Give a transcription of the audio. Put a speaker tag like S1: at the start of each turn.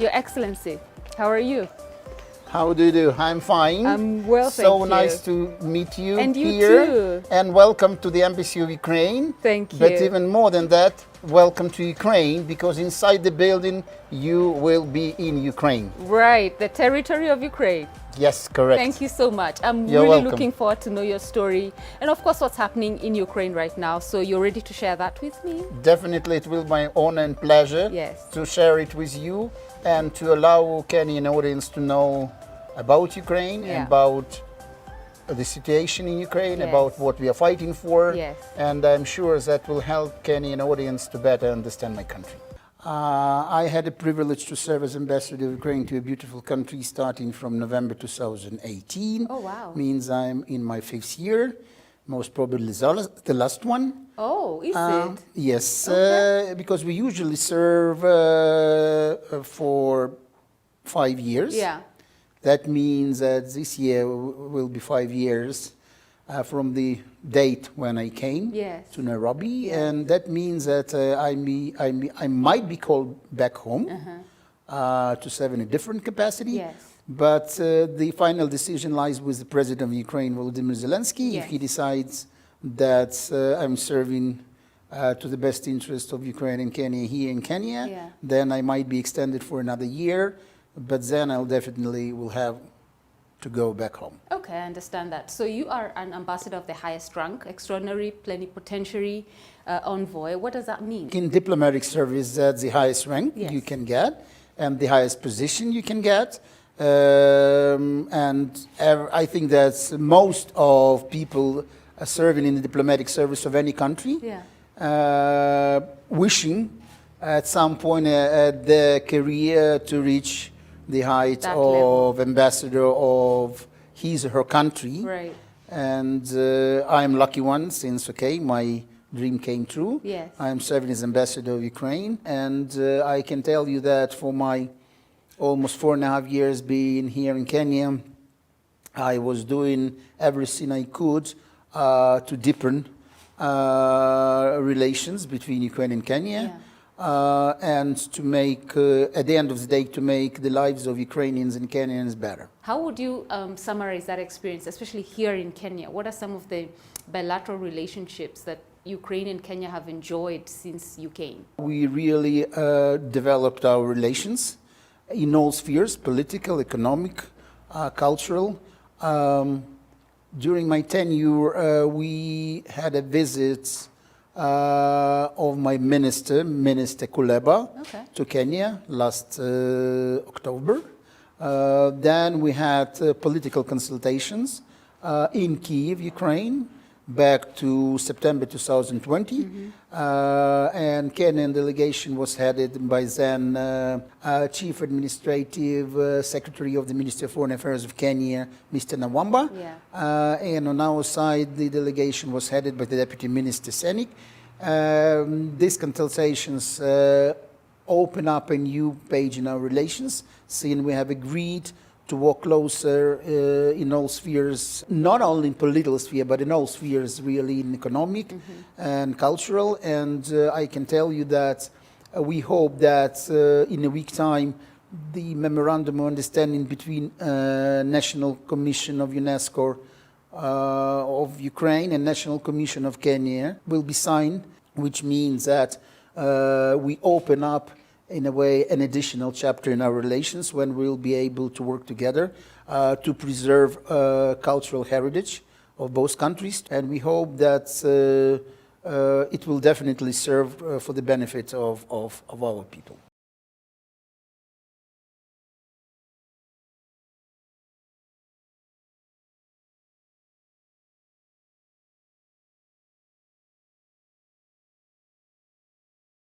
S1: Your Excellency, how are you?
S2: How do you do? I'm fine.
S1: I'm well, thank
S2: So
S1: you.
S2: nice to meet you
S1: And you
S2: here.
S1: too.
S2: And welcome to the Embassy of Ukraine.
S1: Thank
S2: But
S1: you.
S2: even more than that, welcome to Ukraine, because inside the building you will be in Ukraine.
S1: Right, the territory of Ukraine.
S2: Yes, correct.
S1: Thank you so much. I'm
S2: You're
S1: really
S2: welcome.
S1: looking forward to know your story and of course what's happening in Ukraine right now. So you're ready to share that with me?
S2: Definitely, it will be my honor and pleasure
S1: Yes.
S2: to share it with you and to allow Kenyan audience to know about Ukraine,
S1: Yeah.
S2: about the situation in Ukraine,
S1: Yes.
S2: about what we are fighting for.
S1: Yes.
S2: And I'm sure that will help Kenyan audience to better understand my country. I had the privilege to serve as ambassador of Ukraine to a beautiful country starting from November 2018.
S1: Oh, wow.
S2: Means I'm in my 5th year, most probably the last one.
S1: Oh, is it?
S2: Yes,
S1: Okay.
S2: because we usually serve for 5 years.
S1: Yeah.
S2: That means that this year will be 5 years from the date when I came
S1: Yes.
S2: to Nairobi,
S1: Yes.
S2: and that means that I might be called back home to serve in a different capacity.
S1: Yes.
S2: But the final decision lies with the President of Ukraine, Volodymyr Zelensky.
S1: Yes.
S2: If he decides that I'm serving to the best interest of Ukraine and Kenya here in Kenya,
S1: Yeah.
S2: then I might be extended for another year. But then I'll definitely will have to go back home.
S1: Okay, I understand that. So you are an ambassador of the highest rank, extraordinary plenipotentiary envoy. What does that mean?
S2: In diplomatic service, that's the highest rank
S1: Yes.
S2: you can get and the highest position you can get. I think that most of people serving in the diplomatic service of any country wishing at some point at their career to reach the height
S1: That
S2: of
S1: level.
S2: ambassador of his or her country.
S1: Right.
S2: And I'm lucky one since, my dream came true.
S1: Yes.
S2: I'm serving as ambassador of Ukraine. And I can tell you that for my almost 4.5 years being here in Kenya, I was doing everything I could to deepen relations between Ukraine and Kenya.
S1: Yeah.
S2: And to make, at the end of the day, to make the lives of Ukrainians and Kenyans better.
S1: How would you summarize that experience, especially here in Kenya? What are some of the bilateral relationships that Ukraine and Kenya have enjoyed since you came?
S2: We really developed our relations in all spheres, political, economic, cultural. During my tenure, we had a visit of my Minister Kuleba, to Kenya last October. Then we had political consultations in Kyiv, Ukraine, back to September 2020. And Kenyan delegation was headed by then Chief Administrative Secretary of the Ministry of Foreign Affairs of Kenya, Mr. Nawamba.
S1: Yeah.
S2: And on our side, the delegation was headed by the Deputy Minister Senik. These consultations open up a new page in our relations, seeing we have agreed to work closer in all spheres, not only in political sphere, but in all spheres, really, in economic and cultural. And I can tell you that we hope that in a week's time, the memorandum of understanding between National Commission of UNESCO of Ukraine and National Commission of Kenya will be signed, which means that we open up in a way an additional chapter in our relations when we'll be able to work together to preserve cultural heritage of both countries. And we hope that it will definitely serve for the benefit of our people.